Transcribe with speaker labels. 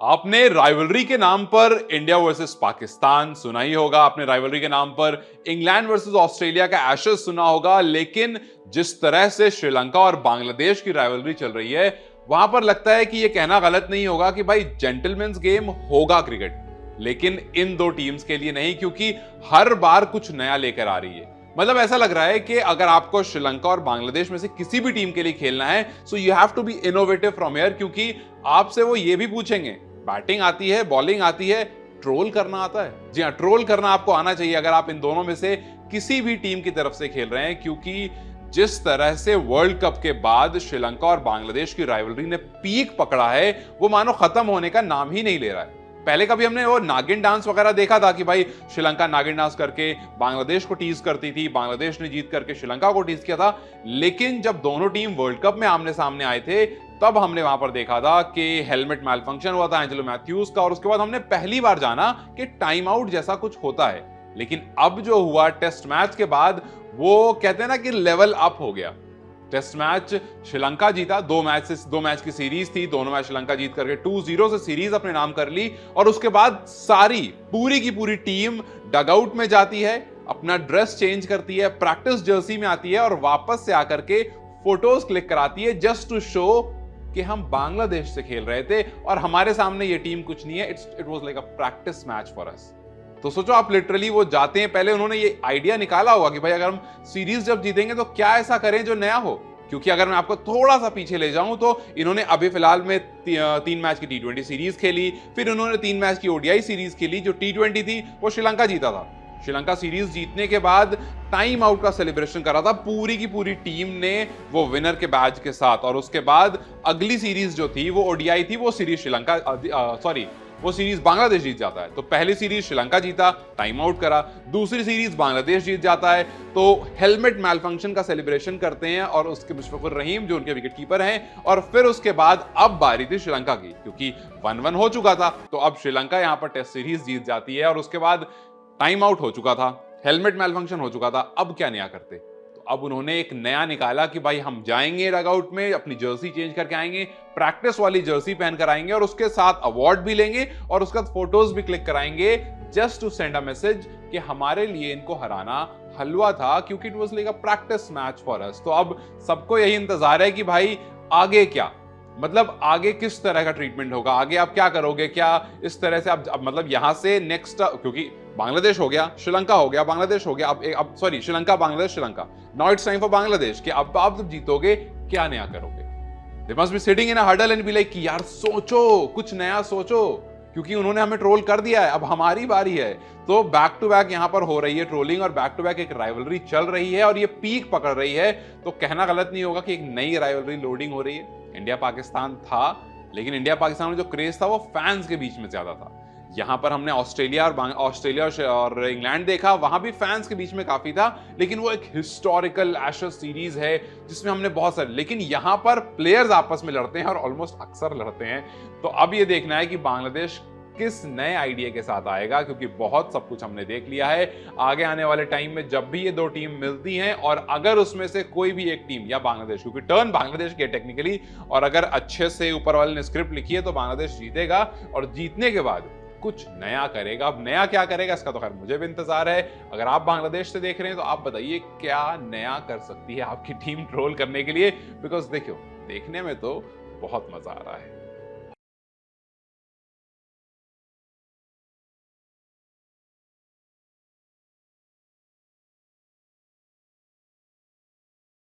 Speaker 1: आपने राइवलरी के नाम पर इंडिया वर्सेस पाकिस्तान सुना ही होगा, आपने राइवलरी के नाम पर इंग्लैंड वर्सेस ऑस्ट्रेलिया का एशेज सुना होगा, लेकिन जिस तरह से श्रीलंका और बांग्लादेश की राइवलरी चल रही है, वहां पर लगता है कि यह कहना गलत नहीं होगा कि भाई जेंटलमैन्स गेम होगा क्रिकेट, लेकिन इन दो टीम्स के लिए नहीं, क्योंकि हर बार कुछ नया लेकर आ रही है। मतलब ऐसा लग रहा है कि अगर आपको श्रीलंका और बांग्लादेश में से किसी भी टीम के लिए खेलना है, so you have to be innovative from here, क्योंकि आपसे वो ये भी पूछेंगे बैटिंग आती है, बॉलिंग आती है, ट्रोल करना आता है। जी हाँ, ट्रोल करना आपको आना चाहिए अगर आप इन दोनों में से किसी भी टीम की तरफ से खेल रहे हैं, क्योंकि जिस तरह से वर्ल्ड कप के बाद श्रीलंका और बांग्लादेश की राइवलरी ने पीक पकड़ा है, वो मानो खत्म होने का नाम ही नहीं ले रहा है। पहले कभी हमने वो नागिन डांस वगैरह देखा था कि भाई श्रीलंका नागिन डांस करके बांग्लादेश को टीज करती थी, बांग्लादेश ने जीत करके श्रीलंका को टीज किया था, लेकिन जब दोनों टीम वर्ल्ड कप में आमने सामने आए थे, तब हमने वहां पर देखा था कि हेलमेट मैल फंक्शन हुआ था एंजेलो मैथ्यूज का, और उसके बाद हमने पहली बार जाना कि टाइम आउट जैसा कुछ होता है। लेकिन अब जो हुआ टेस्ट मैच के बाद, वो कहते हैं ना कि लेवल अप हो गया। टेस्ट मैच श्रीलंका जीता, दो मैच की सीरीज थी, दोनों मैच श्रीलंका जीत करके 2-0 से सीरीज अपने नाम कर ली, और उसके बाद पूरी की पूरी टीम डगआउट में जाती है, अपना ड्रेस चेंज करती है, प्रैक्टिस जर्सी में आती है और वापस से आकर के फोटोज क्लिक कराती है जस्ट टू शो कि हम बांग्लादेश से खेल रहे थे और हमारे सामने ये टीम कुछ नहीं है, it was like a practice match for us. तो सोचो आप, लिटरली वो जाते हैं, पहले उन्होंने ये आइडिया निकाला होगा कि भाई अगर हम सीरीज जब जीतेंगे तो क्या ऐसा करें जो नया हो। क्योंकि अगर मैं आपको थोड़ा सा पीछे ले जाऊं तो इन्होंने अभी फिलहाल में 3 मैच की T20 सीरीज खेली, फिर उन्होंने 3 मैच की ODI सीरीज खेली। जो T20 थी वो श्रीलंका जीता था। श्रीलंका सीरीज जीतने के बाद टाइम आउट का सेलिब्रेशन करा था पूरी की पूरी टीम ने, वो विनर के बैज के साथ, और उसके बाद अगली सीरीज जो थी वो ODI थी, वो सीरीज बांग्लादेश जीत जाता है। तो पहली सीरीज श्रीलंका जीता, टाइम आउट करा, दूसरी सीरीज बांग्लादेश जीत जाता है, तो हेलमेट मैल फंक्शन का सेलिब्रेशन करते हैं और उसके मुशफिकुर रहीम जो उनके विकेट कीपर हैं, और फिर उसके बाद अब बारी थी श्रीलंका की, क्योंकि 1-1 हो चुका था। तो अब श्रीलंका यहां पर टेस्ट सीरीज जीत जाती है और उसके बाद टाइम आउट हो चुका था, हेलमेट मैल फंक्शन हो चुका था, अब क्या नया करते। अब उन्होंने एक नया निकाला कि भाई हम जाएंगे डगआउट में, अपनी जर्सी चेंज करके आएंगे, प्रैक्टिस वाली जर्सी पहन कर आएंगे और उसके साथ अवार्ड भी लेंगे और उसके बाद फोटोज भी क्लिक कराएंगे, just to send a message कि हमारे लिए इनको हराना हलवा था, क्योंकि it was like a practice match for us. तो अब सबको यही इंतजार है कि भाई आगे क्या, मतलब आगे किस तरह का ट्रीटमेंट होगा, आगे आप क्या करोगे, क्या इस तरह से अब मतलब यहां से नेक्स्ट, क्योंकि बांग्लादेश हो गया, श्रीलंका हो गया, बांग्लादेश हो गया, अब sorry Sri Lanka Bangladesh Sri Lanka, now it's time for Bangladesh कि अब आप जब जीतोगे क्या नया करोगे। They must be sitting in a huddle and be like कि यार सोचो, कुछ नया सोचो, क्योंकि उन्होंने हमें ट्रोल कर दिया है, अब हमारी बारी है। तो बैक टू बैक यहां पर हो रही है ट्रोलिंग और बैक टू बैक एक राइवलरी चल रही है और ये पीक पकड़ रही है। तो कहना गलत नहीं होगा कि एक नई राइवलरी लोडिंग हो रही है। इंडिया पाकिस्तान था, लेकिन इंडिया पाकिस्तान में जो क्रेज था वो फैंस के बीच में ज्यादा था। यहां पर हमने ऑस्ट्रेलिया और इंग्लैंड देखा, वहां भी फैंस के बीच में काफी था, लेकिन वो एक हिस्टोरिकल एशेज सीरीज है जिसमें हमने बहुत सारे, लेकिन यहां पर प्लेयर्स आपस में लड़ते हैं और ऑलमोस्ट अक्सर लड़ते हैं। तो अब ये देखना है कि बांग्लादेश किस नए आइडिया के साथ आएगा, क्योंकि बहुत सब कुछ हमने देख लिया है। आगे आने वाले टाइम में जब भी ये दो टीम मिलती हैं और अगर उसमें से कोई भी एक टीम या बांग्लादेश, क्योंकि टर्न बांग्लादेश की है टेक्निकली, और अगर अच्छे से ऊपर वाले ने स्क्रिप्ट लिखी है तो बांग्लादेश जीतेगा और जीतने के बाद कुछ नया करेगा। अब नया क्या करेगा इसका तो खैर मुझे भी इंतजार है। अगर आप बांग्लादेश से देख रहे हैं तो आप बताइए क्या नया कर सकती है आपकी टीम ट्रोल करने के लिए, बिकॉज देखियो देखने में तो बहुत मजा आ रहा है।